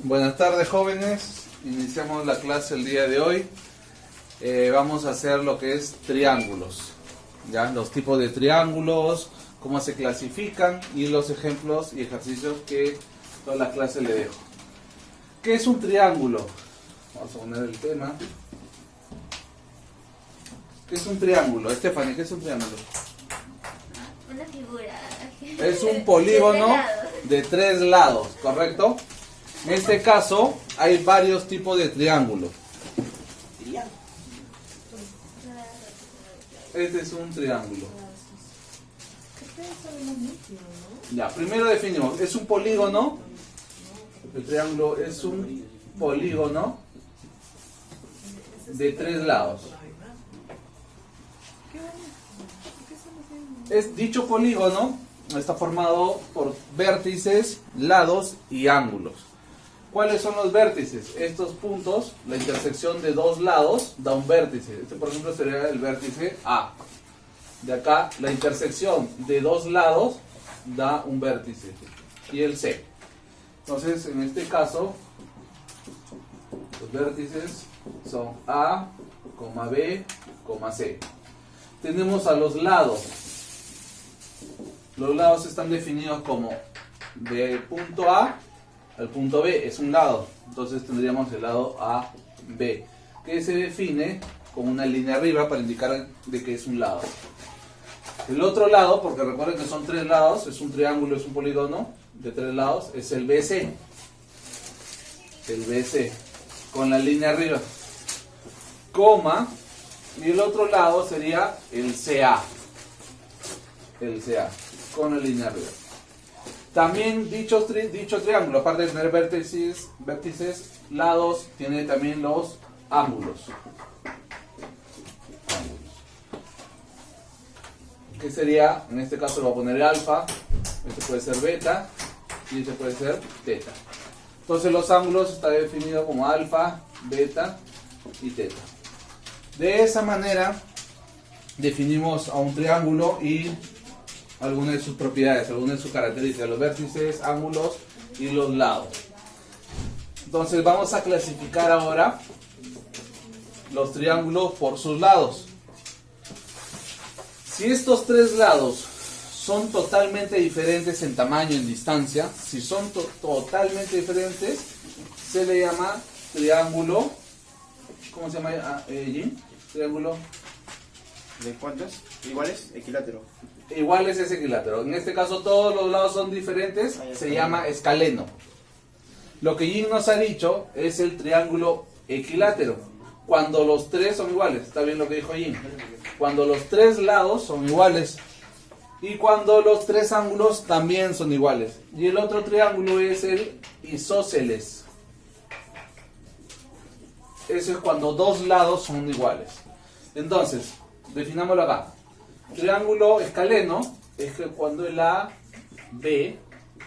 Buenas tardes, jóvenes. Iniciamos la clase el día de hoy. Vamos a hacer lo que es triángulos, ¿ya? Los tipos de triángulos, cómo se clasifican y los ejemplos y ejercicios que toda la clase le dejo. ¿Qué es un triángulo? Vamos a poner el tema. ¿Qué es un triángulo? Stephanie, ¿qué es un triángulo? Una figura. Es un polígono de 3 lados, ¿correcto? En este caso hay varios tipos de triángulos. Este es un triángulo. Ya, primero definimos, es un polígono. El triángulo es un polígono de 3 lados. Dicho polígono está formado por vértices, lados y ángulos. ¿Cuáles son los vértices? Estos puntos, la intersección de dos lados da un vértice. Este, por ejemplo, sería el vértice A. De acá, la intersección de dos lados da un vértice. Y el C. Entonces, en este caso, los vértices son A, B, C. Tenemos a los lados. Los lados están definidos como de punto A al punto B, es un lado. Entonces tendríamos el lado AB, que se define con una línea arriba para indicar de que es un lado. El otro lado, porque recuerden que son 3 lados, es un triángulo, es un polígono de 3 lados, es el BC. El BC, con la línea arriba. Coma, y el otro lado sería el CA. El CA, con la línea arriba. También dicho triángulo, aparte de tener vértices, lados, tiene también los ángulos. ¿Qué sería? En este caso lo voy a poner alfa, este puede ser beta y este puede ser teta. Entonces los ángulos están definidos como alfa, beta y teta. De esa manera definimos a un triángulo y algunas de sus propiedades, algunas de sus características, los vértices, ángulos y los lados. Entonces vamos a clasificar ahora los triángulos por sus lados. Si estos 3 lados son totalmente diferentes en tamaño, en distancia, si son totalmente diferentes, se le llama triángulo. ¿Cómo se llama, Jim? Triángulo. ¿De cuántos? ¿Iguales? Equilátero. Iguales es equilátero. En este caso todos los lados son diferentes, se llama escaleno. Lo que Jim nos ha dicho es el triángulo equilátero, cuando los 3 son iguales. ¿Está bien lo que dijo Jim? Cuando los 3 lados son iguales y cuando los 3 ángulos también son iguales. Y el otro triángulo es el isósceles. Eso es cuando 2 lados son iguales. Entonces, definámoslo acá. Triángulo escaleno es que cuando el AB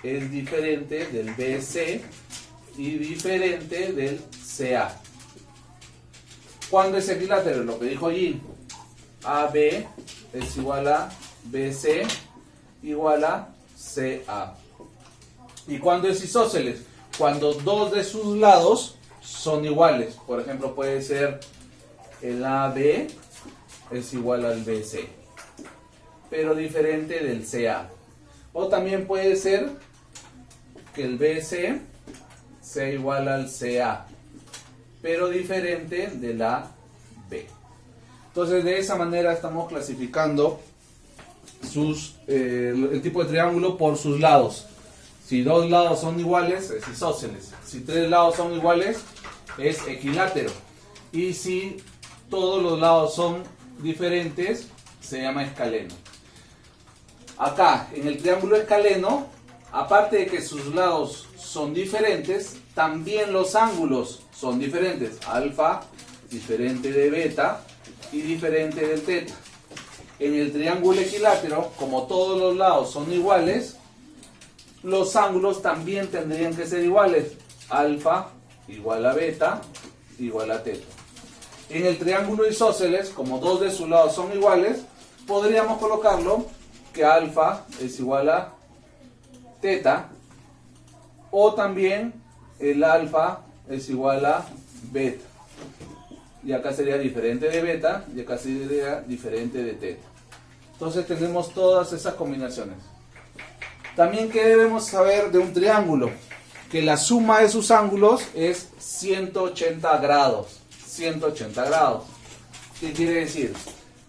es diferente del BC y diferente del CA. Cuando es equilátero, lo que dijo Jim, AB es igual a BC igual a CA. Y cuando es isósceles, cuando 2 de sus lados son iguales. Por ejemplo, puede ser el AB es igual al BC, pero diferente del CA. O también puede ser que el BC sea igual al CA, pero diferente de la B. Entonces de esa manera estamos clasificando el tipo de triángulo por sus lados. Si 2 lados son iguales, es isósceles. Si 3 lados son iguales, es equilátero. Y si todos los lados son diferentes, se llama escaleno. Acá, en el triángulo escaleno, aparte de que sus lados son diferentes, también los ángulos son diferentes. Alfa, diferente de beta y diferente del teta. En el triángulo equilátero, como todos los lados son iguales, los ángulos también tendrían que ser iguales. Alfa igual a beta igual a teta. En el triángulo isósceles, como 2 de sus lados son iguales, podríamos colocarlo que alfa es igual a teta O también el alfa es igual a beta. Y acá sería diferente de beta y acá sería diferente de teta. Entonces tenemos todas esas combinaciones. También, ¿qué debemos saber de un triángulo? Que la suma de sus ángulos es 180 grados. 180 grados. ¿Qué quiere decir?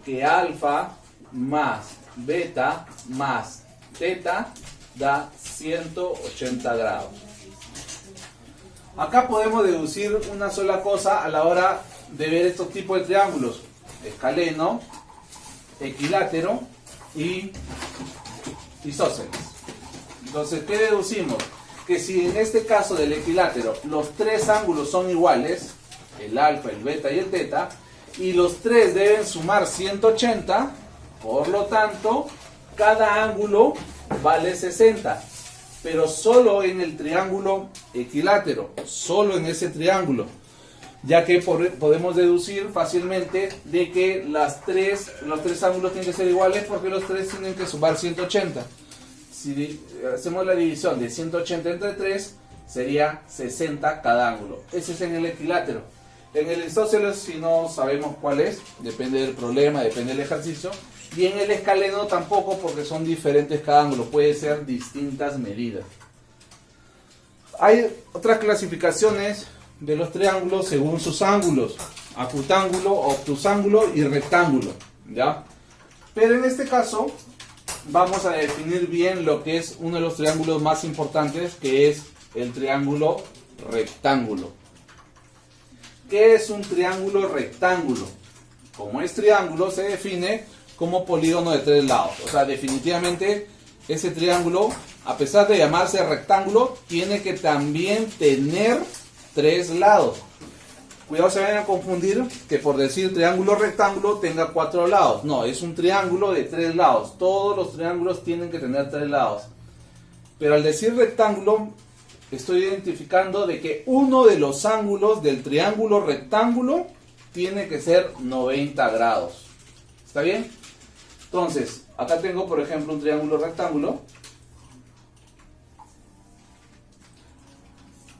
Que alfa más beta más teta da 180 grados. Acá podemos deducir una sola cosa a la hora de ver estos tipos de triángulos: escaleno, equilátero y isósceles. Entonces, ¿qué deducimos? Que si en este caso del equilátero los tres ángulos son iguales, el alfa, el beta y el teta, y los tres deben sumar 180, por lo tanto, cada ángulo vale 60. Pero solo en el triángulo equilátero, solo en ese triángulo, ya que podemos deducir fácilmente de que los tres ángulos tienen que ser iguales porque los tres tienen que sumar 180. Si hacemos la división de 180 entre 3, sería 60 cada ángulo. Ese es en el equilátero. En el isósceles, si no sabemos cuál es, depende del problema, depende del ejercicio. Y en el escaleno tampoco, porque son diferentes cada ángulo, puede ser distintas medidas. Hay otras clasificaciones de los triángulos según sus ángulos: acutángulo, obtusángulo y rectángulo, ¿ya? Pero en este caso vamos a definir bien lo que es uno de los triángulos más importantes, que es el triángulo rectángulo. ¿Qué es un triángulo rectángulo? Como es triángulo, se define como polígono de tres lados. O sea, definitivamente ese triángulo, a pesar de llamarse rectángulo, tiene que también tener tres lados. Cuidado, se vayan a confundir que por decir triángulo rectángulo tenga cuatro lados. No, es un triángulo de tres lados. Todos los triángulos tienen que tener tres lados. Pero al decir rectángulo, estoy identificando de que uno de los ángulos del triángulo rectángulo tiene que ser 90 grados. ¿Está bien? Entonces, acá tengo, por ejemplo, un triángulo rectángulo.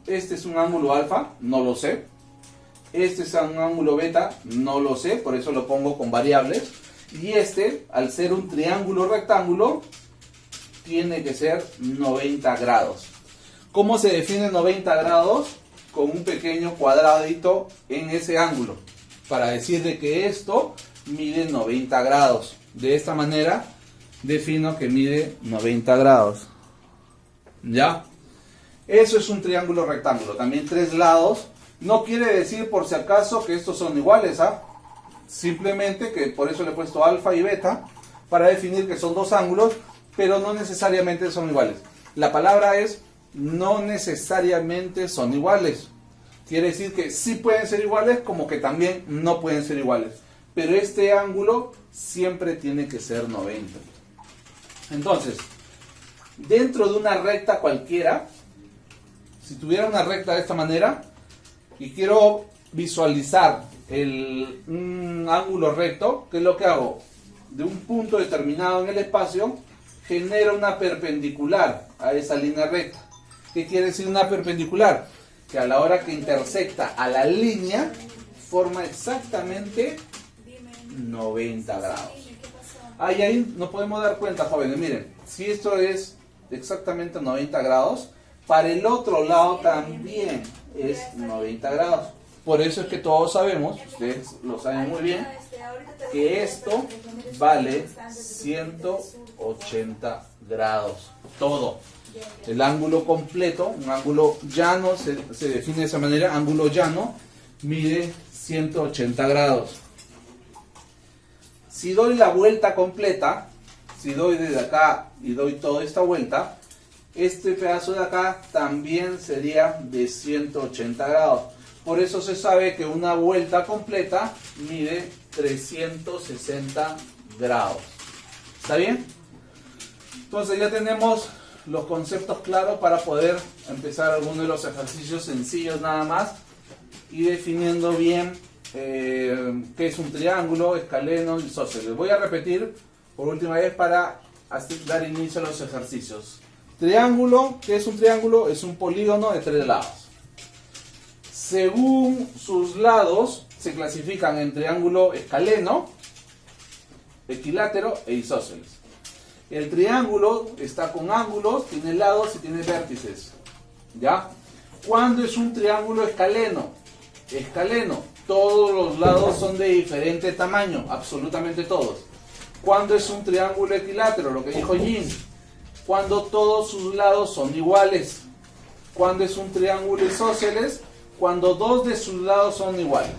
Este es un ángulo alfa, no lo sé. Este es un ángulo beta, no lo sé, por eso lo pongo con variables. Y este, al ser un triángulo rectángulo, tiene que ser 90 grados. ¿Cómo se define 90 grados? Con un pequeño cuadradito en ese ángulo, para decir de que esto mide 90 grados. De esta manera defino que mide 90 grados. ¿Ya? Eso es un triángulo rectángulo. También tres lados. No quiere decir por si acaso que estos son iguales, ¿ah? Simplemente que por eso le he puesto alfa y beta, para definir que son dos ángulos, pero no necesariamente son iguales. La palabra es no necesariamente son iguales. Quiere decir que sí pueden ser iguales, como que también no pueden ser iguales. Pero este ángulo siempre tiene que ser 90. Entonces, dentro de una recta cualquiera, si tuviera una recta de esta manera y quiero visualizar un ángulo recto, ¿qué es lo que hago? De un punto determinado en el espacio, genero una perpendicular a esa línea recta. ¿Qué quiere decir una perpendicular? Que a la hora que intersecta a la línea, forma exactamente 90 grados. Ahí nos podemos dar cuenta, jóvenes, miren, si esto es exactamente 90 grados, para el otro lado también es 90 grados. Por eso es que todos sabemos, ustedes lo saben muy bien, que esto vale 180 grados. Todo. El ángulo completo, un ángulo llano, se define de esa manera, ángulo llano, mide 180 grados. Si doy la vuelta completa, si doy desde acá y doy toda esta vuelta, este pedazo de acá también sería de 180 grados. Por eso se sabe que una vuelta completa mide 360 grados. ¿Está bien? Entonces ya tenemos los conceptos claros para poder empezar algunos de los ejercicios sencillos nada más y definiendo bien qué es un triángulo, escaleno y isósceles. Voy a repetir por última vez para dar inicio a los ejercicios. Triángulo, ¿qué es un triángulo? Es un polígono de 3 lados. Según sus lados, se clasifican en triángulo escaleno, equilátero e isósceles. El triángulo está con ángulos, tiene lados y tiene vértices. ¿Ya? ¿Cuándo es un triángulo escaleno? Escaleno, todos los lados son de diferente tamaño, absolutamente todos. ¿Cuándo es un triángulo equilátero? Lo que dijo Jin. Cuando todos sus lados son iguales. ¿Cuándo es un triángulo isósceles? Cuando dos de sus lados son iguales.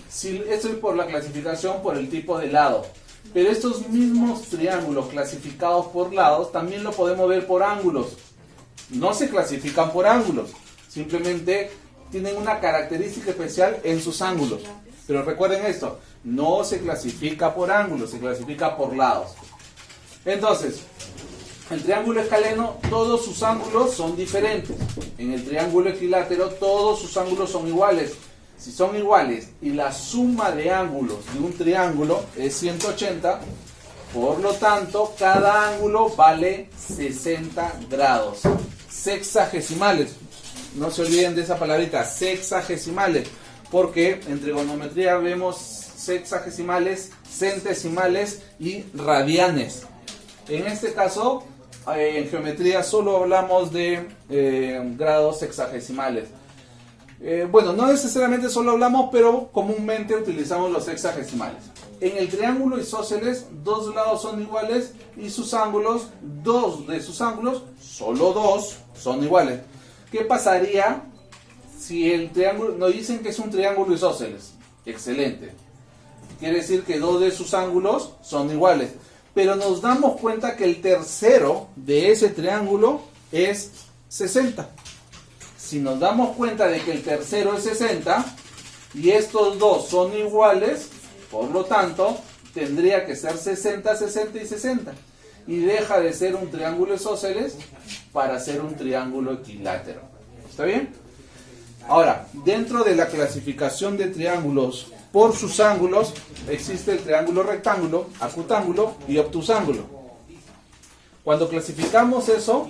Si, eso es por la clasificación por el tipo de lado. Pero estos mismos triángulos clasificados por lados también lo podemos ver por ángulos. No se clasifican por ángulos, simplemente tienen una característica especial en sus ángulos. Pero recuerden esto, no se clasifica por ángulos, se clasifica por lados. Entonces, el triángulo escaleno, todos sus ángulos son diferentes. En el triángulo equilátero, todos sus ángulos son iguales. Si son iguales y la suma de ángulos de un triángulo es 180, por lo tanto, cada ángulo vale 60 grados. Sexagesimales. No se olviden de esa palabrita, sexagesimales. Porque en trigonometría vemos sexagesimales, centesimales y radianes. En este caso, en geometría solo hablamos de grados sexagesimales. Bueno, no necesariamente solo hablamos, pero comúnmente utilizamos los sexagesimales. En el triángulo isósceles, dos lados son iguales y sus ángulos, dos de sus ángulos, solo dos, son iguales. ¿Qué pasaría si el triángulo, nos dicen que es un triángulo isósceles? Excelente. Quiere decir que dos de sus ángulos son iguales. Pero nos damos cuenta que el tercero de ese triángulo es 60. Si nos damos cuenta de que el tercero es 60 y estos dos son iguales, por lo tanto, tendría que ser 60, 60 y 60. Y deja de ser un triángulo isósceles para ser un triángulo equilátero. ¿Está bien? Ahora, dentro de la clasificación de triángulos por sus ángulos, existe el triángulo rectángulo, acutángulo y obtusángulo. Cuando clasificamos eso,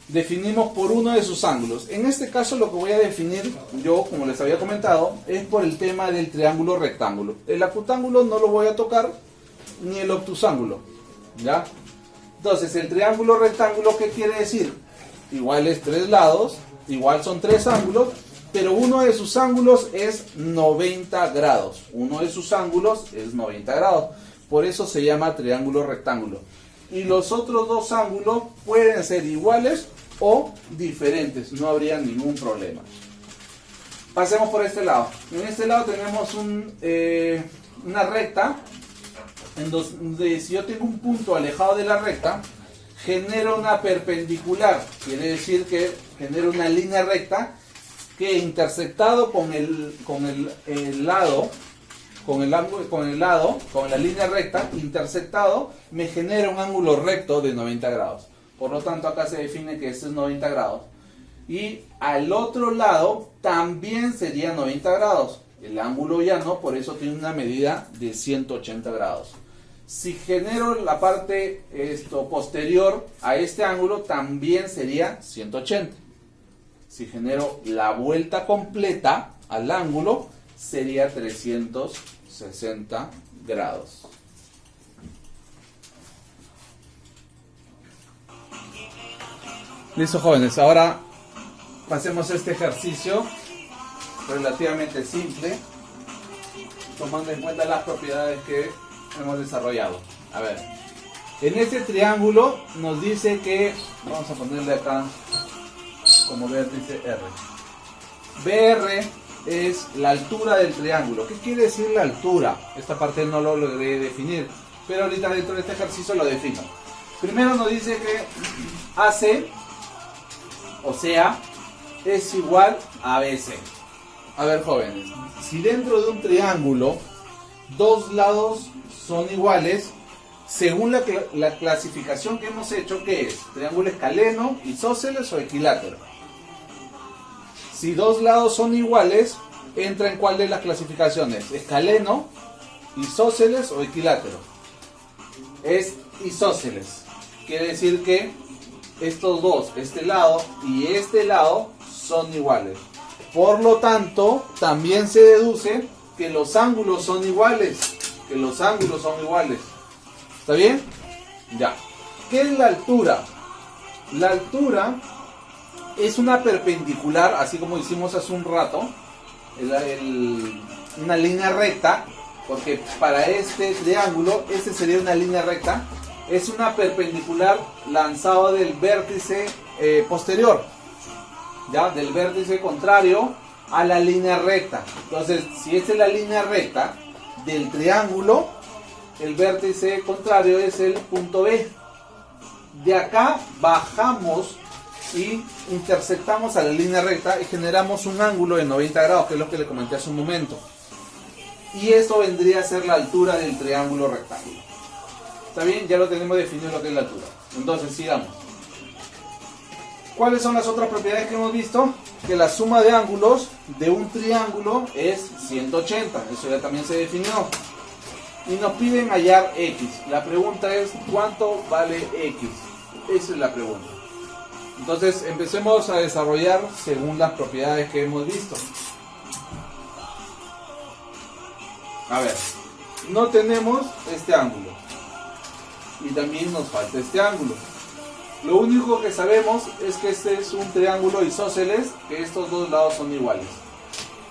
definimos por uno de sus ángulos. En este caso lo que voy a definir yo, como les había comentado, es por el tema del triángulo rectángulo. El acutángulo no lo voy a tocar, ni el obtusángulo. ¿Ya? Entonces, el triángulo rectángulo, ¿qué quiere decir? Igual es 3 lados, igual son 3 ángulos, pero uno de sus ángulos es 90 grados. Uno de sus ángulos es 90 grados. Por eso se llama triángulo rectángulo. Y los otros dos ángulos pueden ser iguales o diferentes, no habría ningún problema. Pasemos por este lado. En este lado tenemos una recta, en donde si yo tengo un punto alejado de la recta, genero una perpendicular, quiere decir que genero una línea recta que intersectado con la línea recta, intersectado, me genera un ángulo recto de 90 grados. Por lo tanto, acá se define que este es 90 grados. Y al otro lado también sería 90 grados. El ángulo llano, por eso tiene una medida de 180 grados. Si genero la parte posterior a este ángulo, también sería 180. Si genero la vuelta completa al ángulo, sería 360 grados. Listo, jóvenes, ahora pasemos a este ejercicio relativamente simple, tomando en cuenta las propiedades que hemos desarrollado. A ver, en este triángulo nos dice que, vamos a ponerle acá como vértice R. BR es la altura del triángulo. ¿Qué quiere decir la altura? Esta parte no lo logré definir, pero ahorita dentro de este ejercicio lo defino. Primero nos dice que AC, o sea, es igual a BC. A ver, jóvenes, si dentro de un triángulo dos lados son iguales, según la clasificación que hemos hecho, ¿qué es? ¿Triángulo escaleno, isósceles o equilátero? Si dos lados son iguales, ¿entra en cuál de las clasificaciones? ¿Escaleno, isósceles o equilátero? Es isósceles. Quiere decir que estos dos, este lado y este lado, son iguales. Por lo tanto, también se deduce que los ángulos son iguales. Que los ángulos son iguales. ¿Está bien? Ya. ¿Qué es la altura? La altura es una perpendicular, así como hicimos hace un rato, una línea recta, porque para este triángulo, este sería una línea recta, es una perpendicular lanzado del vértice posterior, ¿ya? Del vértice contrario a la línea recta. Entonces, si esta es la línea recta del triángulo, el vértice contrario es el punto B. De acá bajamos y intersectamos a la línea recta y generamos un ángulo de 90 grados, que es lo que le comenté hace un momento. Y esto vendría a ser la altura del triángulo rectángulo. ¿Está bien? Ya lo tenemos definido lo que es la altura. Entonces, sigamos. ¿Cuáles son las otras propiedades que hemos visto? Que la suma de ángulos de un triángulo es 180. Eso ya también se definió. Y nos piden hallar X. La pregunta es, ¿cuánto vale X? Esa es la pregunta. Entonces, empecemos a desarrollar según las propiedades que hemos visto. A ver, no tenemos este ángulo. Y también nos falta este ángulo. Lo único que sabemos es que este es un triángulo isósceles, que estos dos lados son iguales.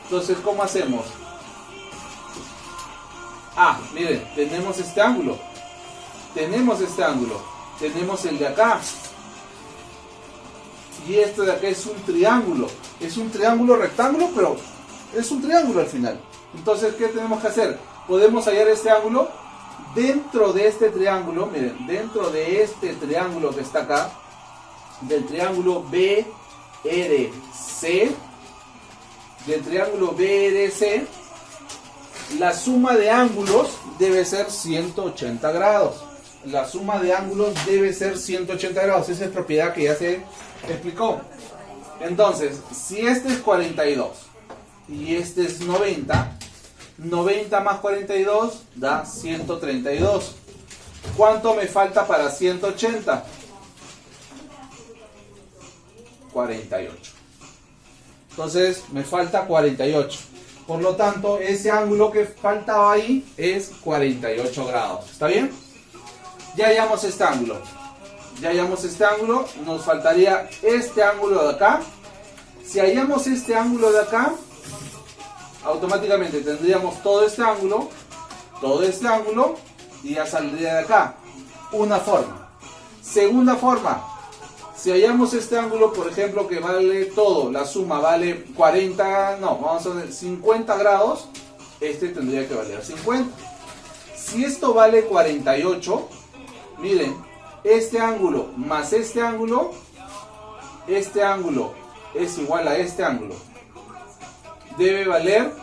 Entonces, ¿cómo hacemos? Ah, miren, tenemos este ángulo. Tenemos este ángulo. Tenemos el de acá. Y este de acá es un triángulo. Es un triángulo rectángulo, pero es un triángulo al final. Entonces, ¿qué tenemos que hacer? Podemos hallar este ángulo dentro de este triángulo. Miren, dentro de este triángulo que está acá, del triángulo BRC, del triángulo BRC, la suma de ángulos debe ser 180 grados. La suma de ángulos debe ser 180 grados. Esa es propiedad que ya se explicó. Entonces, si este es 42 y este es 90, 90 más 42 da 132. ¿Cuánto me falta para 180? 48. Entonces, me falta 48. Por lo tanto, ese ángulo que faltaba ahí es 48 grados. ¿Está bien? Ya hallamos este ángulo. Ya hallamos este ángulo. Nos faltaría este ángulo de acá. Si hallamos este ángulo de acá, automáticamente tendríamos todo este ángulo, y ya saldría de acá. Una forma. Segunda forma. Si hallamos este ángulo, por ejemplo, que vale todo, la suma vale 40, no, vamos a ver, 50 grados, este tendría que valer 50. Si esto vale 48, miren, este ángulo más este ángulo es igual a este ángulo. Debe valer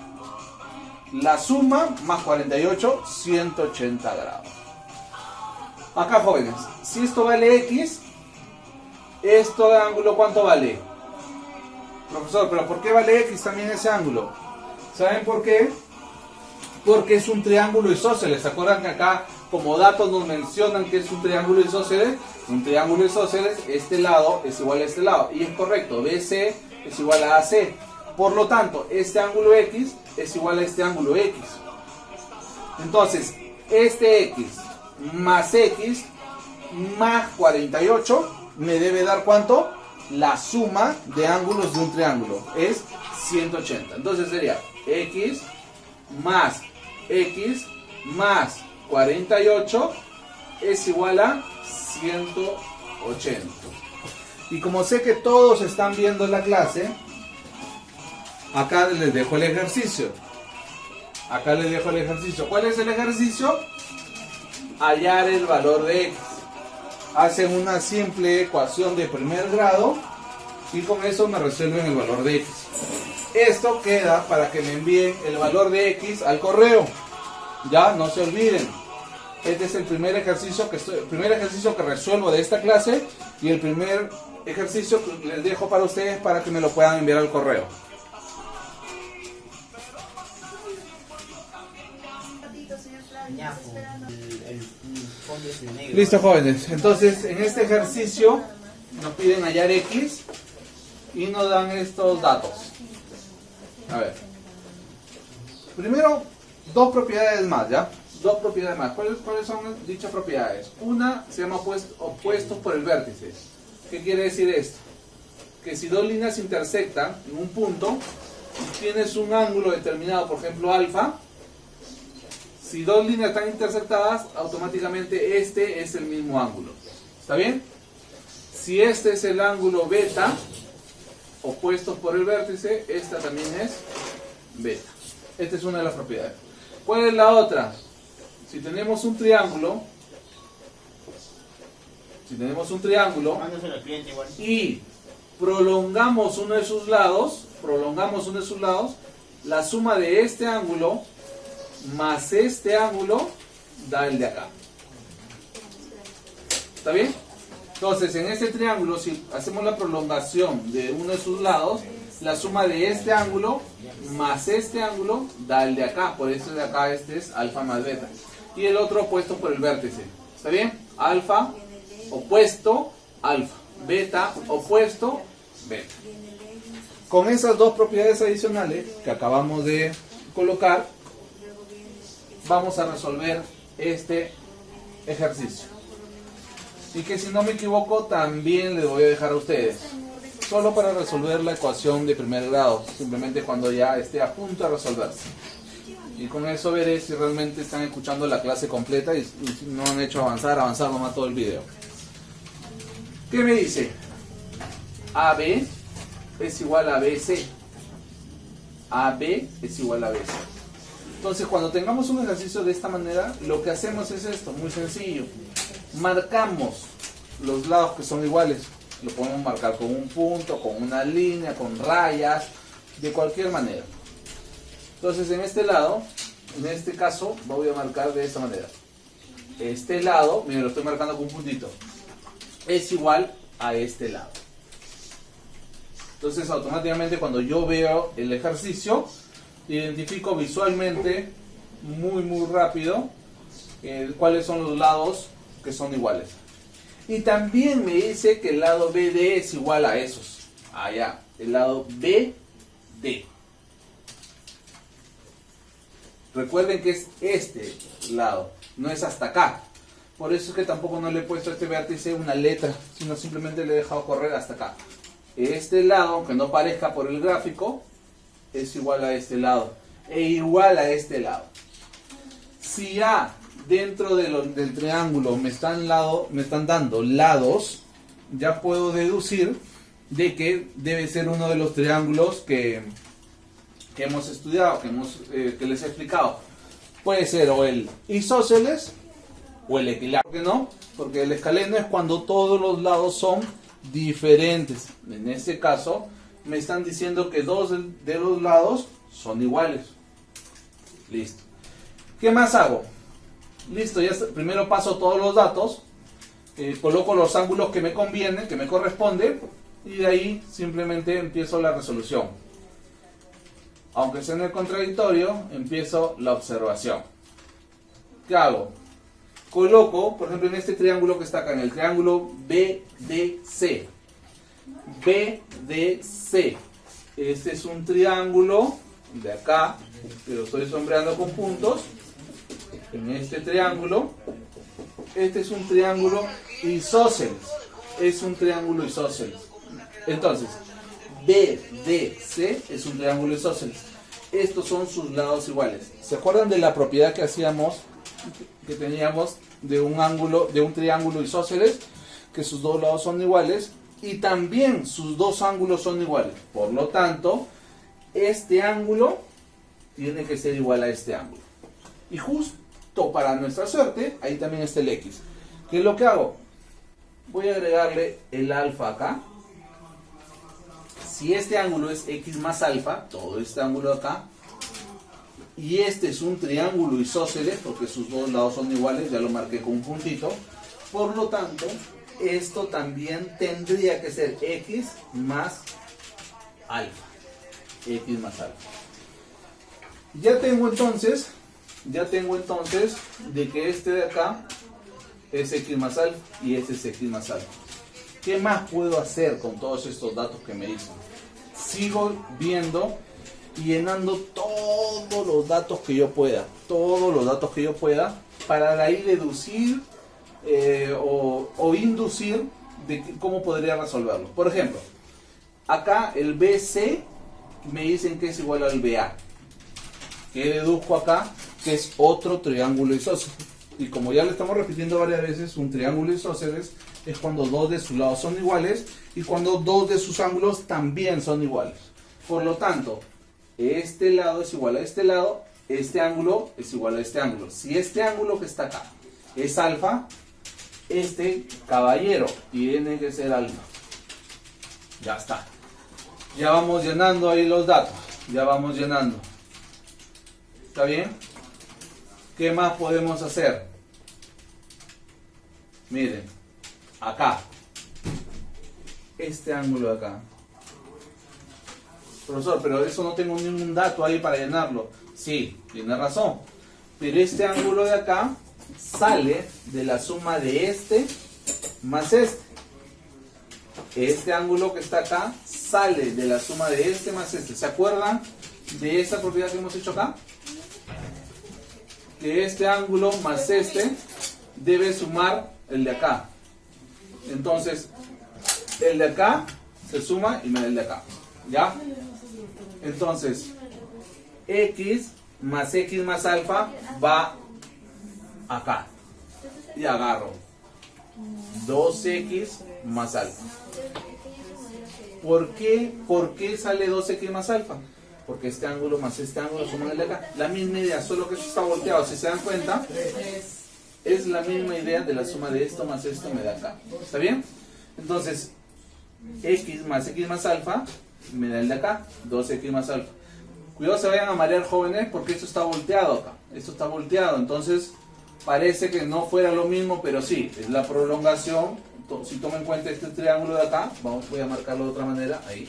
la suma más 48, 180 grados. Acá, jóvenes, si esto vale X, ¿esto de ángulo cuánto vale? Profesor, ¿pero por qué vale X también ese ángulo? ¿Saben por qué? Porque es un triángulo isósceles. ¿Se acuerdan que acá como datos nos mencionan que es un triángulo isósceles? Un triángulo isósceles, este lado es igual a este lado. Y es correcto, BC es igual a AC. Por lo tanto, este ángulo X es igual a este ángulo X. Entonces, este X más 48 me debe dar ¿cuánto? La suma de ángulos de un triángulo es 180. Entonces sería X más 48 es igual a 180. Y como sé que todos están viendo la clase, acá les dejo el ejercicio. ¿Cuál es el ejercicio? Hallar el valor de X. Hacen una simple ecuación de primer grado y con eso me resuelven el valor de X. Esto queda para que me envíen el valor de X al correo. Ya, no se olviden. Este es el primer ejercicio que resuelvo de esta clase y el primer ejercicio que les dejo para ustedes para que me lo puedan enviar al correo. Listo, jóvenes. Entonces, en este ejercicio nos piden hallar X y nos dan estos datos. A ver. Primero, dos propiedades más, ¿ya? Dos propiedades más. ¿Cuáles son dichas propiedades? Una se llama opuestos por el vértice. ¿Qué quiere decir esto? Que si dos líneas intersectan en un punto y tienes un ángulo determinado, por ejemplo alfa, si dos líneas están intersectadas, automáticamente este es el mismo ángulo. ¿Está bien? Si este es el ángulo beta, opuestos por el vértice, esta también es beta. Esta es una de las propiedades. ¿Cuál es la otra? Si tenemos un triángulo, Mándaselo al cliente igual. y prolongamos uno de sus lados, la suma de este ángulo más este ángulo da el de acá. ¿Está bien? Entonces, en este triángulo, si hacemos la prolongación de uno de sus lados, la suma de este ángulo más este ángulo da el de acá. Por eso de acá este es alfa más beta. Y el otro opuesto por el vértice. ¿Está bien? Alfa, opuesto, alfa. Beta, opuesto, beta. Con esas dos propiedades adicionales que acabamos de colocar, vamos a resolver este ejercicio. Y que si no me equivoco también les voy a dejar a ustedes. Solo para resolver la ecuación de primer grado. Simplemente cuando ya esté a punto de resolverse. Y con eso veré si realmente están escuchando la clase completa y si no han hecho avanzar nomás todo el video. ¿Qué me dice? AB es igual a BC. AB es igual a BC. Entonces, cuando tengamos un ejercicio de esta manera, lo que hacemos es esto, muy sencillo. Marcamos los lados que son iguales. Lo podemos marcar con un punto, con una línea, con rayas, de cualquier manera. Entonces, en este lado, en este caso, voy a marcar de esta manera. Este lado, miren, lo estoy marcando con un puntito, es igual a este lado. Entonces, automáticamente cuando yo veo el ejercicio, identifico visualmente muy rápido cuáles son los lados que son iguales. Y también me dice que el lado BD es igual a esos. Allá, el lado BD. Recuerden que es este lado, no es hasta acá. Por eso es que tampoco no le he puesto a este vértice una letra, sino simplemente le he dejado correr hasta acá. Este lado, aunque no parezca por el gráfico, es igual a este lado e igual a este lado. Si ya dentro del triángulo me están dando lados, ya puedo deducir de que debe ser uno de los triángulos que hemos estudiado, que les he explicado. Puede ser o el isósceles o el equilátero. ¿Por qué no? Porque el escaleno es cuando todos los lados son diferentes. En este caso me están diciendo que dos de los lados son iguales. Listo. ¿Qué más hago? Listo, ya primero paso todos los datos, coloco los ángulos que me convienen, que me corresponden, y de ahí simplemente empiezo la resolución. Aunque sea en el contradictorio, empiezo la observación. ¿Qué hago? Coloco, por ejemplo, en este triángulo que está acá, en el triángulo BDC. BDC. Este es un triángulo de acá, que lo estoy sombreando con puntos. En este triángulo, este es un triángulo isósceles. Es un triángulo isósceles. Entonces, BDC es un triángulo isósceles. Estos son sus lados iguales. ¿Se acuerdan de la propiedad que teníamos de un triángulo isósceles? Que sus dos lados son iguales y también sus dos ángulos son iguales. Por lo tanto, este ángulo tiene que ser igual a este ángulo. Y justo para nuestra suerte, ahí también está el X. ¿Qué es lo que hago? Voy a agregarle el alfa acá. Si este ángulo es X más alfa, todo este ángulo acá, y este es un triángulo isósceles, porque sus dos lados son iguales, ya lo marqué con un puntito, por lo tanto, esto también tendría que ser X más alfa. X más alfa. Ya tengo entonces de que este de acá es X más alfa y este es X más alfa. ¿Qué más puedo hacer con todos estos datos que me dicen? Sigo viendo y llenando todos los datos que yo pueda. Todos los datos que yo pueda para de ahí deducir o inducir de cómo podría resolverlo. Por ejemplo, acá el BC me dicen que es igual al BA. ¿Qué deduzco acá? Que es otro triángulo isósceles. Y como ya lo estamos repitiendo varias veces, un triángulo isósceles es cuando dos de sus lados son iguales y cuando dos de sus ángulos también son iguales. Por lo tanto, este lado es igual a este lado, este ángulo es igual a este ángulo. Si este ángulo que está acá es alfa, este caballero tiene que ser alfa. Ya está. Ya vamos llenando ahí los datos. Ya vamos llenando. ¿Está bien? ¿Qué más podemos hacer? Miren, acá. Este ángulo de acá. Profesor, pero eso no tengo ningún dato ahí para llenarlo. Sí, tiene razón. Pero este ángulo de acá sale de la suma de este más este. Este ángulo que está acá sale de la suma de este más este. ¿Se acuerdan de esta propiedad que hemos hecho acá? Que este ángulo más este debe sumar el de acá. Entonces, el de acá se suma y me da el de acá. ¿Ya? Entonces, x más alfa va acá. Y agarro 2x más alfa. ¿Por qué sale 2x más alfa? Porque este ángulo más este ángulo suman el de acá. La misma idea, solo que esto está volteado. Si se dan cuenta, es la misma idea de la suma de esto más esto me da acá. ¿Está bien? Entonces, x más alfa me da el de acá, 2x más alfa. Cuidado, se vayan a marear, jóvenes, porque esto está volteado acá. Esto está volteado, entonces parece que no fuera lo mismo, pero sí, es la prolongación. Si tomen en cuenta este triángulo de acá, voy a marcarlo de otra manera, ahí.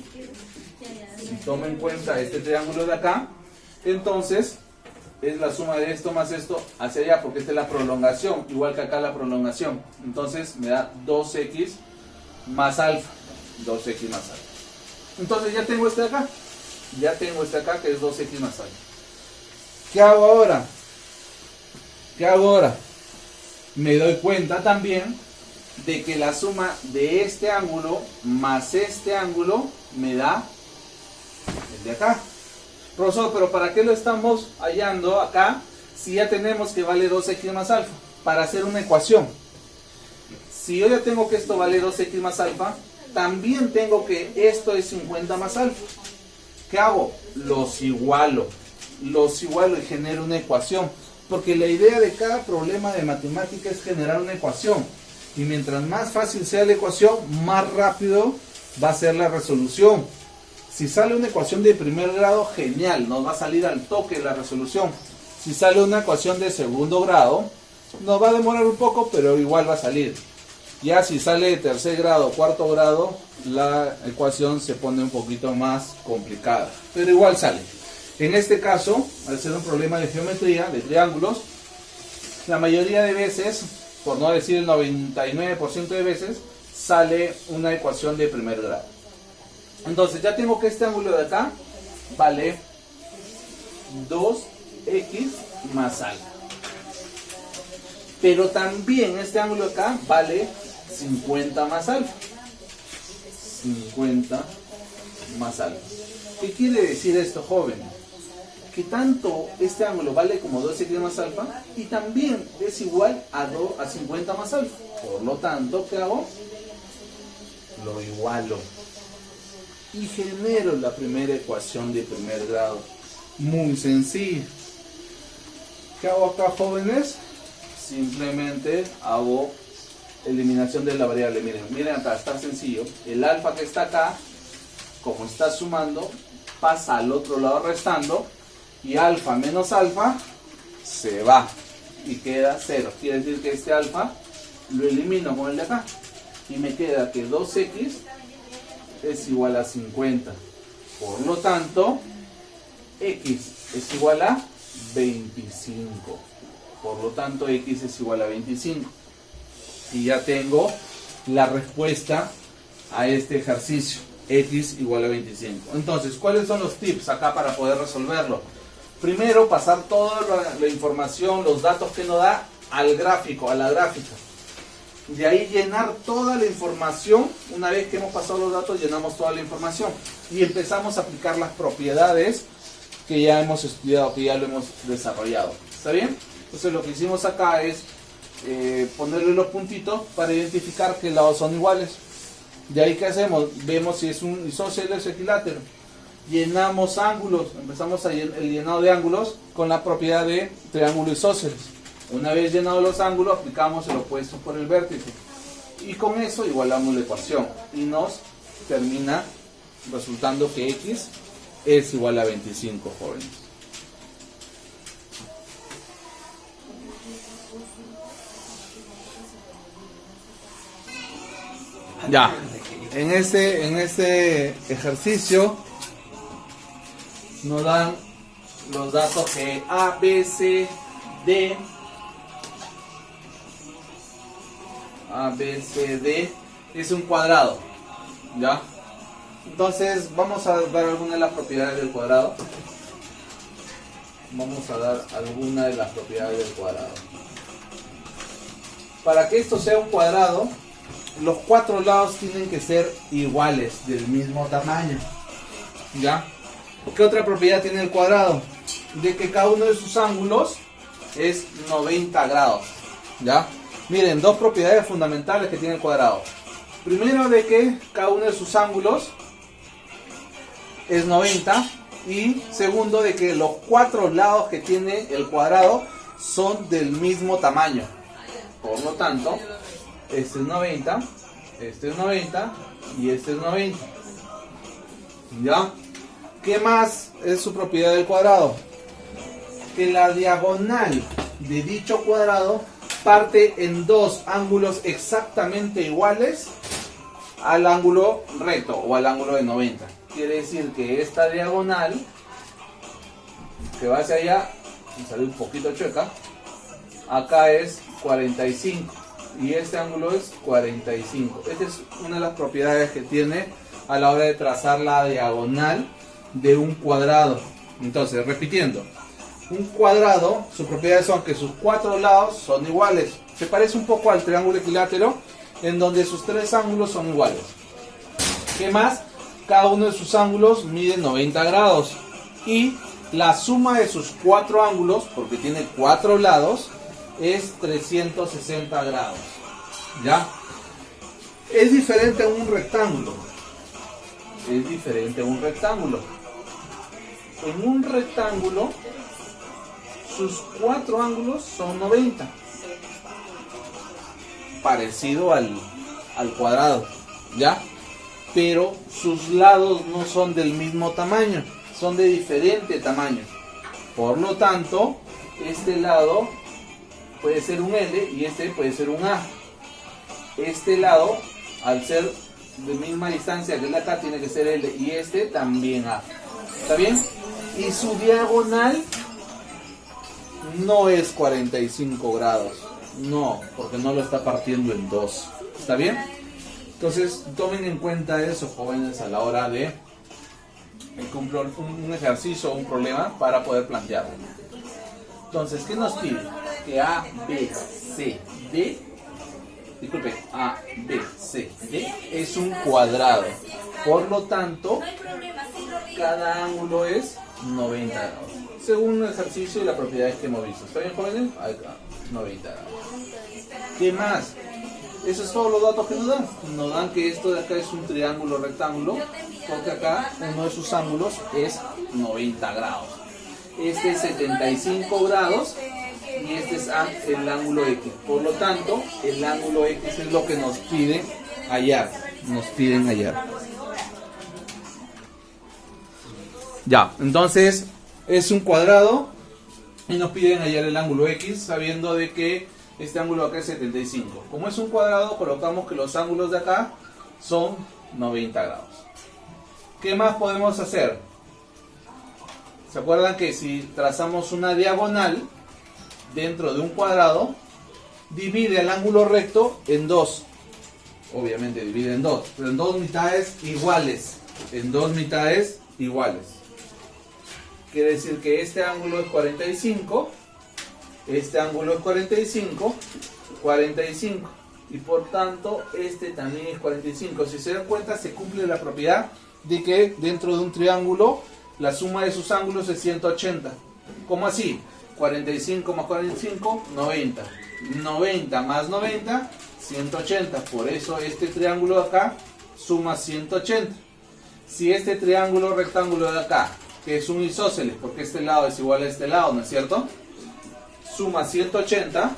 Si tomen en cuenta este triángulo de acá, entonces es la suma de esto más esto hacia allá, porque esta es la prolongación, igual que acá la prolongación. Entonces me da 2x más alfa. 2x más alfa. Entonces ya tengo este de acá. Ya tengo este acá que es 2x más alfa. ¿Qué hago ahora? ¿Qué hago ahora? Me doy cuenta también de que la suma de este ángulo más este ángulo me da el de acá. Profesor, pero ¿para qué lo estamos hallando acá si ya tenemos que vale 2x más alfa? Para hacer una ecuación. Si yo ya tengo que esto vale 2x más alfa, también tengo que esto es 50 más alfa. ¿Qué hago? Los igualo y genero una ecuación. Porque la idea de cada problema de matemática es generar una ecuación. Y mientras más fácil sea la ecuación, más rápido va a ser la resolución. Si sale una ecuación de primer grado, genial, nos va a salir al toque la resolución. Si sale una ecuación de segundo grado, nos va a demorar un poco, pero igual va a salir. Ya si sale de tercer grado o cuarto grado, la ecuación se pone un poquito más complicada, pero igual sale. En este caso, al ser un problema de geometría, de triángulos, la mayoría de veces, por no decir el 99% de veces, sale una ecuación de primer grado. Entonces ya tengo que este ángulo de acá vale 2x más alfa. Pero también este ángulo de acá vale 50 más alfa. 50 más alfa. ¿Qué quiere decir esto, jóvenes? Que tanto este ángulo vale como 2x más alfa y también es igual a 50 más alfa. Por lo tanto, ¿qué hago? Lo igualo. Y genero la primera ecuación de primer grado. Muy sencillo. ¿Qué hago acá, jóvenes? Simplemente hago eliminación de la variable. Miren acá, está sencillo. El alfa que está acá, como está sumando, pasa al otro lado restando. Y alfa menos alfa se va. Y queda 0. Quiere decir que este alfa lo elimino con el de acá. Y me queda que 2x es igual a 50. Por lo tanto, x es igual a 25. Por lo tanto, x es igual a 25. Y ya tengo la respuesta a este ejercicio, x igual a 25. Entonces, ¿cuáles son los tips acá para poder resolverlo? Primero, pasar toda la información, los datos que nos da al gráfico, a la gráfica. De ahí llenar toda la información. Una vez que hemos pasado los datos, llenamos toda la información y empezamos a aplicar las propiedades que ya hemos estudiado, que ya lo hemos desarrollado. ¿Está bien? Entonces lo que hicimos acá es ponerle los puntitos para identificar qué lados son iguales. De ahí, ¿qué hacemos? Vemos si es un isósceles o equilátero. Llenamos ángulos, empezamos el llenado de ángulos con la propiedad de triángulo isósceles. Una vez llenados los ángulos, aplicamos el opuesto por el vértice. Y con eso igualamos la ecuación. Y nos termina resultando que x es igual a 25, jóvenes. Ya, en este ejercicio nos dan los datos que A, B, C, D, es un cuadrado, ¿ya? Entonces vamos a dar alguna de las propiedades del cuadrado. Para que esto sea un cuadrado, los cuatro lados tienen que ser iguales, del mismo tamaño, ¿ya? ¿Qué otra propiedad tiene el cuadrado? De que cada uno de sus ángulos es 90 grados, ¿ya? Miren, dos propiedades fundamentales que tiene el cuadrado. Primero, de que cada uno de sus ángulos es 90. Y segundo, de que los cuatro lados que tiene el cuadrado son del mismo tamaño. Por lo tanto, este es 90, este es 90 y este es 90. ¿Ya? ¿Qué más es su propiedad del cuadrado? Que la diagonal de dicho cuadrado parte en dos ángulos exactamente iguales al ángulo recto o al ángulo de 90. Quiere decir que esta diagonal que va hacia allá, me salió un poquito chueca, acá es 45 y este ángulo es 45. Esta es una de las propiedades que tiene a la hora de trazar la diagonal de un cuadrado. Entonces, repitiendo, un cuadrado, sus propiedades son que sus cuatro lados son iguales. Se parece un poco al triángulo equilátero, en donde sus tres ángulos son iguales. ¿Qué más? Cada uno de sus ángulos mide 90 grados. Y la suma de sus cuatro ángulos, porque tiene cuatro lados, es 360 grados. ¿Ya? Es diferente a un rectángulo. Es diferente a un rectángulo. En un rectángulo, sus cuatro ángulos son 90. Parecido al cuadrado, ¿ya? Pero sus lados no son del mismo tamaño, son de diferente tamaño. Por lo tanto, este lado puede ser un L y este puede ser un A. Este lado, al ser de misma distancia que el de acá, tiene que ser L y este también A. ¿Está bien? Y su diagonal no es 45 grados. No, porque no lo está partiendo en dos. ¿Está bien? Entonces, tomen en cuenta eso, jóvenes, a la hora de cumplir un ejercicio o un problema para poder plantearlo. Entonces, ¿qué nos pide? Que A, B, C, D, disculpe, A, B, C, D es un cuadrado. Por lo tanto, cada ángulo es 90 grados. Según el ejercicio y las propiedades que hemos visto. ¿Está bien, jóvenes? Acá, 90 grados. ¿Qué más? Esos son todos los datos que nos dan. Nos dan que esto de acá es un triángulo rectángulo, porque acá uno de sus ángulos es 90 grados. Este es 75 grados y este es el ángulo X. Por lo tanto, el ángulo X es lo que nos piden hallar. Nos piden hallar. Ya, entonces es un cuadrado y nos piden hallar el ángulo X, sabiendo de que este ángulo acá es 75. Como es un cuadrado, colocamos que los ángulos de acá son 90 grados. ¿Qué más podemos hacer? ¿Se acuerdan que si trazamos una diagonal dentro de un cuadrado, divide el ángulo recto en dos? obviamente divide en 2, pero en 2 mitades iguales. En 2 mitades iguales. Quiere decir que este ángulo es 45, este ángulo es 45, 45. Y por tanto, este también es 45. Si se dan cuenta, se cumple la propiedad de que dentro de un triángulo, la suma de sus ángulos es 180. ¿Cómo así? 45 más 45, 90. 90 más 90, 180. Por eso este triángulo de acá suma 180. Si este triángulo rectángulo de acá, que es un isósceles, porque este lado es igual a este lado, ¿no es cierto?, suma 180.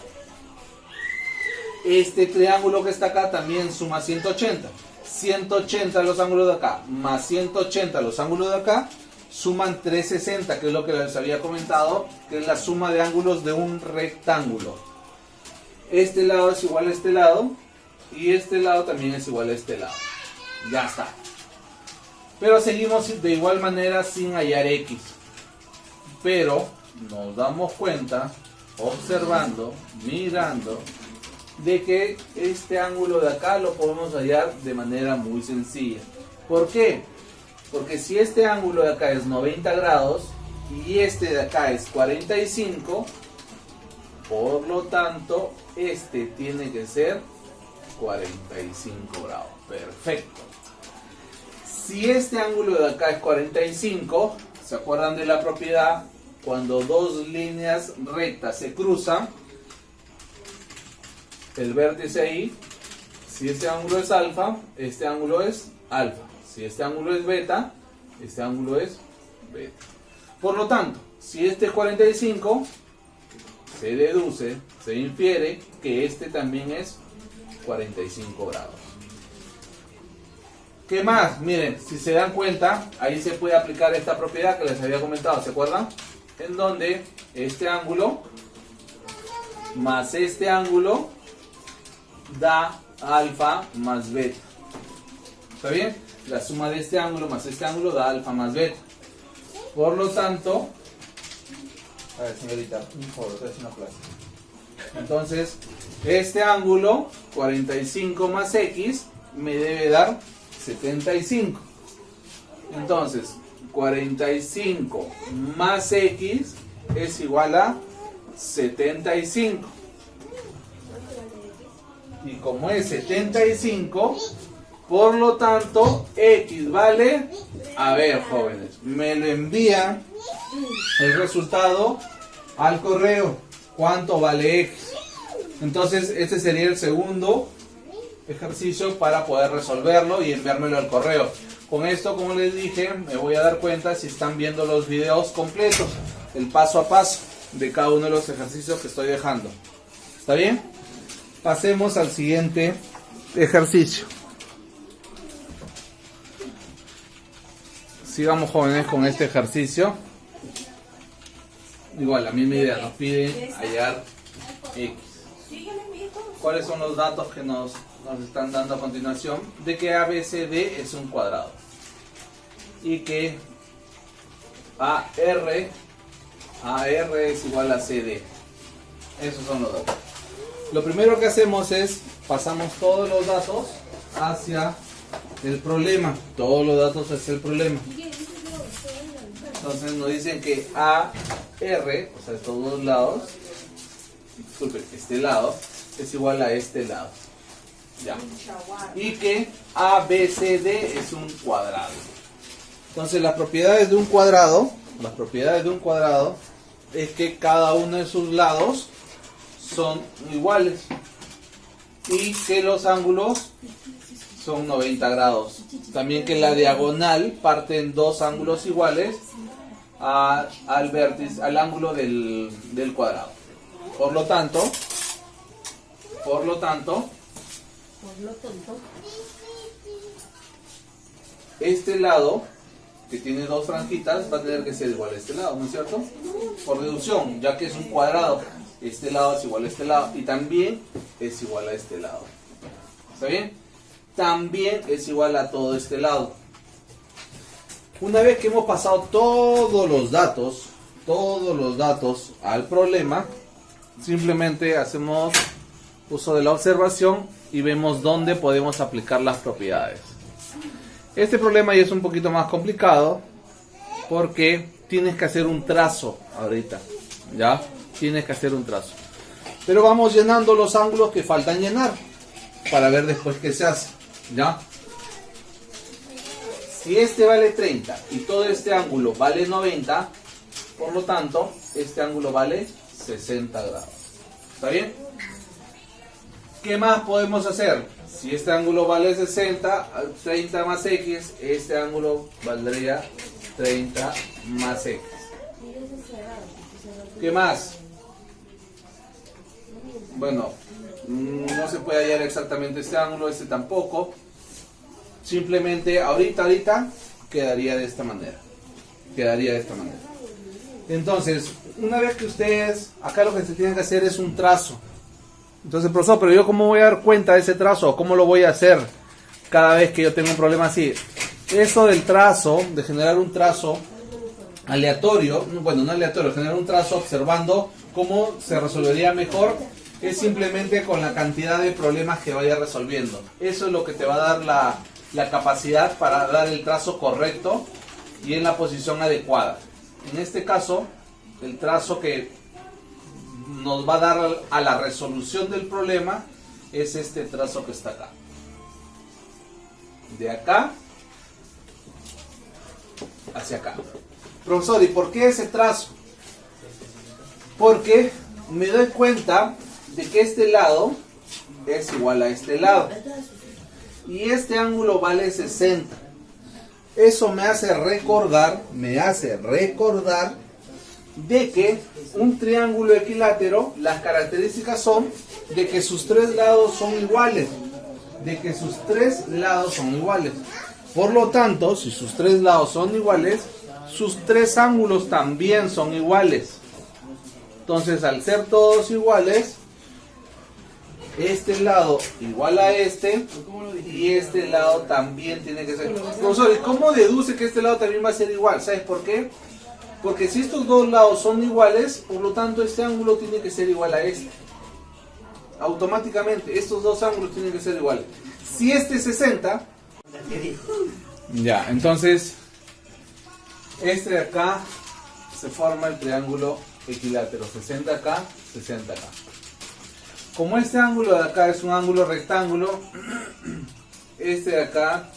Este triángulo que está acá también suma 180. 180 los ángulos de acá más 180 los ángulos de acá suman 360, que es lo que les había comentado, que es la suma de ángulos de un rectángulo. Este lado es igual a este lado y este lado también es igual a este lado. Ya está. Pero seguimos de igual manera sin hallar X. Pero nos damos cuenta, observando, mirando, de que este ángulo de acá lo podemos hallar de manera muy sencilla. ¿Por qué? Porque si este ángulo de acá es 90 grados y este de acá es 45, por lo tanto este tiene que ser 45 grados. Perfecto. Si este ángulo de acá es 45, ¿se acuerdan de la propiedad? Cuando dos líneas rectas se cruzan, el vértice ahí, si este ángulo es alfa, este ángulo es alfa. Si este ángulo es beta, este ángulo es beta. Por lo tanto, si este es 45, se deduce, se infiere que este también es 45 grados. ¿Qué más? Miren, si se dan cuenta, ahí se puede aplicar esta propiedad que les había comentado, ¿se acuerdan? En donde este ángulo más este ángulo da alfa más beta. ¿Está bien? La suma de este ángulo más este ángulo da alfa más beta. Por lo tanto, a ver, señorita, un favor, estoy haciendo clase. Entonces, este ángulo, 45 más X, me debe dar 75. Entonces, 45 más X es igual a 75. Y como es 75, por lo tanto, X vale, a ver, jóvenes, me lo envían el resultado al correo. ¿Cuánto vale X? Entonces, este sería el segundo ejercicio para poder resolverlo y enviármelo al correo. Con esto, como les dije, me voy a dar cuenta si están viendo los videos completos, el paso a paso de cada uno de los ejercicios que estoy dejando. ¿Está bien? Pasemos al siguiente ejercicio. Sigamos, jóvenes, con este ejercicio. Igual, la misma idea, nos pide hallar X. ¿Cuáles son los datos que nos están dando a continuación? De que ABCD es un cuadrado y que AR es igual a CD. Esos son los datos. Lo primero que hacemos es pasamos todos los datos hacia el problema. Todos los datos hacia el problema. Entonces nos dicen que AR, o sea, estos dos lados, disculpen, este lado es igual a este lado. Ya. Y que ABCD es un cuadrado. Entonces las propiedades de un cuadrado, es que cada uno de sus lados son iguales y que los ángulos son 90 grados. También que la diagonal parte en dos ángulos iguales al vértice, al ángulo del cuadrado. Por lo tanto, este lado, que tiene dos franjitas, va a tener que ser igual a este lado, ¿no es cierto? Por deducción, ya que es un cuadrado, este lado es igual a este lado y también es igual a este lado. ¿Está bien? También es igual a todo este lado. Una vez que hemos pasado todos los datos al problema, simplemente hacemos uso de la observación y vemos dónde podemos aplicar las propiedades. Este problema ya es un poquito más complicado porque tienes que hacer un trazo ahorita, ¿ya? Tienes que hacer un trazo. Pero vamos llenando los ángulos que faltan llenar para ver después qué se hace, ¿ya? Si este vale 30 y todo este ángulo vale 90, por lo tanto, este ángulo vale 60 grados. ¿Está bien? ¿Qué más podemos hacer? Si este ángulo vale 60, 30 más X, este ángulo valdría 30 más X. ¿Qué más? Bueno, no se puede hallar exactamente este ángulo, este tampoco. Simplemente ahorita quedaría de esta manera. Entonces, una vez que ustedes, acá lo que se tienen que hacer es un trazo. Entonces, profesor, pero yo cómo voy a dar cuenta de ese trazo, cómo lo voy a hacer cada vez que yo tengo un problema así. Eso del trazo, de generar un trazo aleatorio, bueno, no aleatorio, generar un trazo observando cómo se resolvería mejor, es simplemente con la cantidad de problemas que vaya resolviendo. Eso es lo que te va a dar la capacidad para dar el trazo correcto y en la posición adecuada. En este caso, el trazo que nos va a dar a la resolución del problema es este trazo que está acá. De acá hacia acá. Profesor, ¿y por qué ese trazo? Porque me doy cuenta de que este lado es igual a este lado. Y este ángulo vale 60. Eso me hace recordar de que un triángulo equilátero, las características son de que sus tres lados son iguales. Por lo tanto, si sus tres lados son iguales, sus tres ángulos también son iguales. Entonces, al ser todos iguales, este lado igual a este y este lado también tiene que ser. Profesor, ¿y cómo deduce que este lado también va a ser igual? ¿Sabes por qué? Porque si estos dos lados son iguales, por lo tanto este ángulo tiene que ser igual a este. Automáticamente estos dos ángulos tienen que ser iguales. Si este es 60, ya, entonces este de acá se forma el triángulo equilátero, 60 acá, 60 acá. Como este ángulo de acá es un ángulo rectángulo, este de acá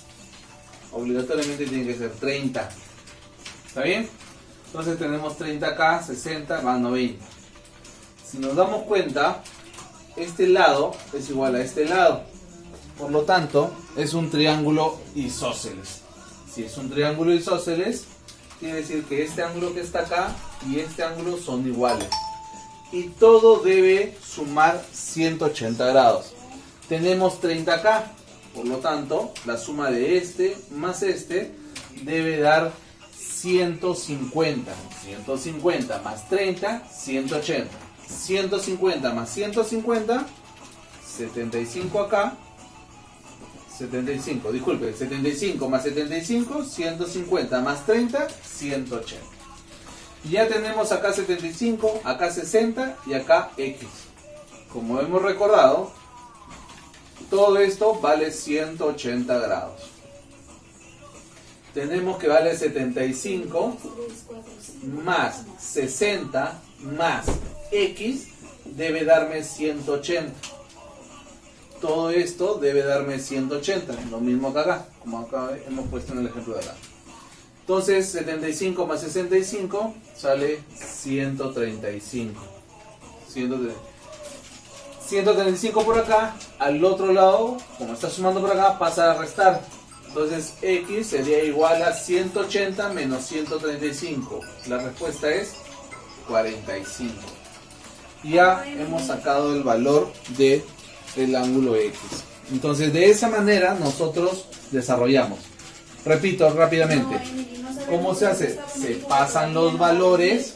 obligatoriamente tiene que ser 30. ¿Está bien? Entonces tenemos 30 acá, 60 más 90. Si nos damos cuenta, este lado es igual a este lado. Por lo tanto, es un triángulo isósceles. Si es un triángulo isósceles, quiere decir que este ángulo que está acá y este ángulo son iguales. Y todo debe sumar 180 grados. Tenemos 30 acá. Por lo tanto, la suma de este más este debe dar 150. 150 más 30, 180. 150 más 150, 75 acá. 75, disculpe, 75 más 75, 150 más 30, 180. Y ya tenemos acá 75, acá 60 y acá X. Como hemos recordado, todo esto vale 180 grados. Tenemos que vale 75 más 60 más X debe darme 180. Todo esto debe darme 180, lo mismo que acá, como acá hemos puesto en el ejemplo de acá. Entonces 75 más 65 sale 135. 135 por acá, al otro lado, como está sumando por acá, pasa a restar. Entonces X sería igual a 180 menos 135. La respuesta es 45. Ya hemos sacado el valor de el ángulo X. Entonces de esa manera nosotros desarrollamos. Repito rápidamente. ¿Cómo se hace? Se pasan los valores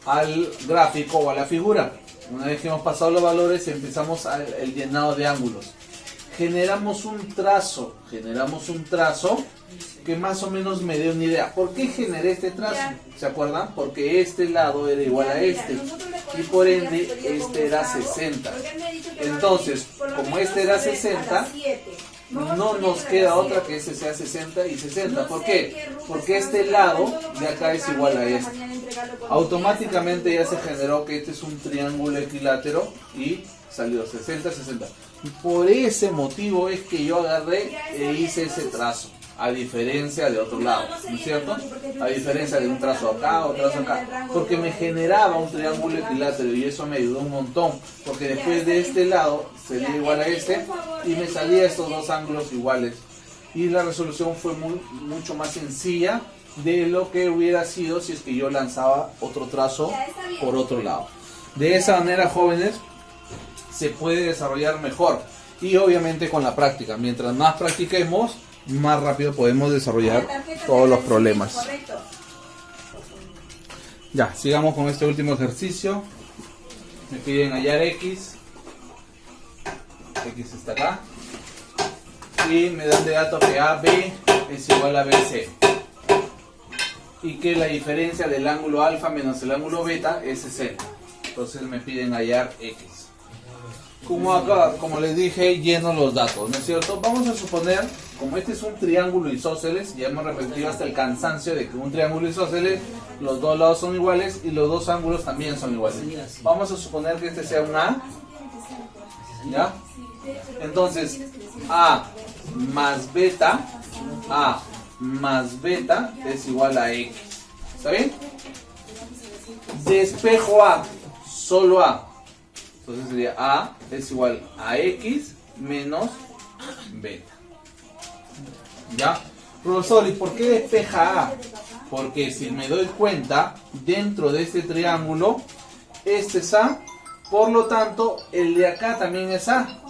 al gráfico o a la figura. Una vez que hemos pasado los valores, empezamos el llenado de ángulos. Generamos un trazo que más o menos me dé una idea. ¿Por qué generé este trazo? ¿Se acuerdan? Porque este lado era igual a este y por ende este era 60. Entonces, como este era 60, no nos queda otra que este sea 60 y 60. ¿Por qué? Porque este lado de acá es igual a este. Automáticamente ya se generó que este es un triángulo equilátero y salió 60, 60. Por ese motivo es que yo agarré e hice ese trazo, a diferencia de otro lado, ¿no es cierto? A diferencia de un trazo acá o trazo acá, porque me generaba un triángulo equilátero y eso me ayudó un montón, porque después de este lado sería igual a este y me salía estos dos ángulos iguales y la resolución fue mucho más sencilla de lo que hubiera sido si es que yo lanzaba otro trazo por otro lado. De esa manera, jóvenes, se puede desarrollar mejor y obviamente con la práctica. Mientras más practiquemos, más rápido podemos desarrollar todos los problemas. Ya, sigamos con este último ejercicio. Me piden hallar X. X está acá. Y me dan de dato que AB es igual a BC. Y que la diferencia del ángulo alfa menos el ángulo beta es 60. Entonces me piden hallar X. Como acá, como les dije, lleno los datos, ¿no es cierto? Vamos a suponer, como este es un triángulo isósceles, ya hemos repetido hasta el cansancio de que un triángulo isósceles, los dos lados son iguales y los dos ángulos también son iguales. Vamos a suponer que este sea un A, ¿ya? Entonces, A más beta es igual a X, ¿está bien? Despejo A, solo A. Entonces sería A es igual a X menos beta. ¿Ya? Profesor, ¿y por qué despeja A? Porque si me doy cuenta, dentro de este triángulo, este es A, por lo tanto, el de acá también es A.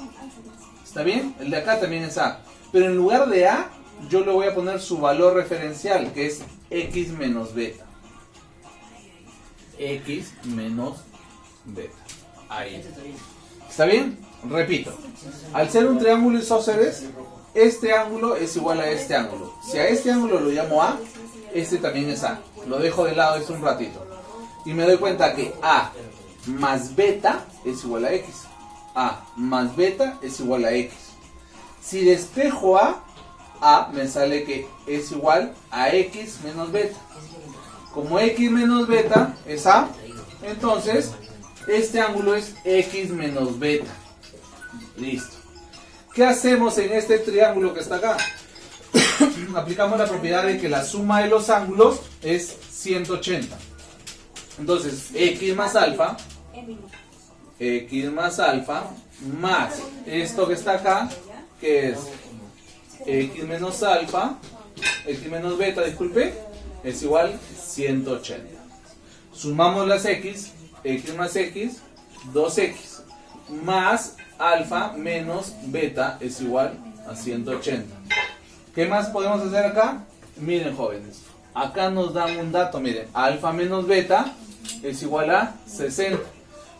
¿Está bien? El de acá también es A. Pero en lugar de A, yo le voy a poner su valor referencial, que es X menos beta. X menos beta. Ahí. ¿Está bien? Repito. Al ser un triángulo isósceles, este ángulo es igual a este ángulo. Si a este ángulo lo llamo A, este también es A. Lo dejo de lado esto un ratito. Y me doy cuenta que A más beta es igual a X. A más beta es igual a X. Si despejo A me sale que es igual a X menos beta. Como X menos beta es A, entonces este ángulo es X menos beta. Listo. ¿Qué hacemos en este triángulo que está acá? Aplicamos la propiedad de que la suma de los ángulos es 180. Entonces, X más alfa más esto que está acá, que es X menos alfa, X menos beta, disculpe, es igual a 180. Sumamos las X más X, 2X, más alfa menos beta es igual a 180. ¿Qué más podemos hacer acá? Miren, jóvenes, acá nos dan un dato, miren, alfa menos beta es igual a 60.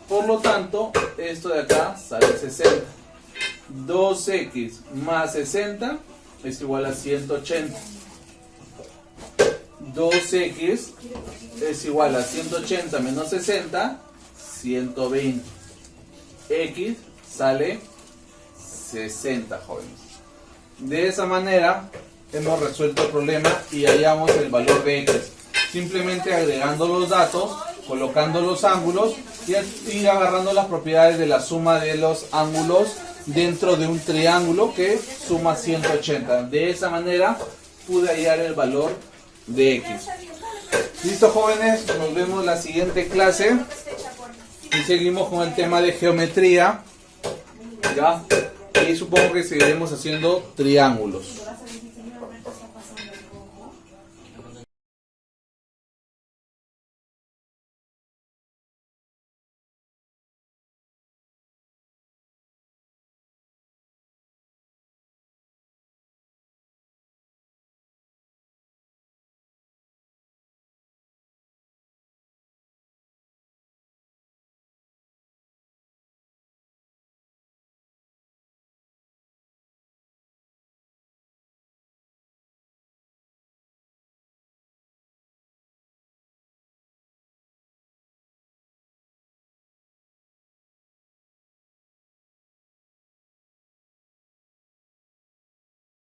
Por lo tanto, esto de acá sale 60. 2X más 60 es igual a 180. 2X es igual a 180 menos 60, 120. X sale 60, jóvenes. De esa manera hemos resuelto el problema y hallamos el valor de X. Simplemente agregando los datos, colocando los ángulos y ir agarrando las propiedades de la suma de los ángulos dentro de un triángulo que suma 180. De esa manera pude hallar el valor de X. Listo, jóvenes, nos vemos en la siguiente clase y seguimos con el tema de geometría, ¿ya? Y supongo que seguiremos haciendo triángulos.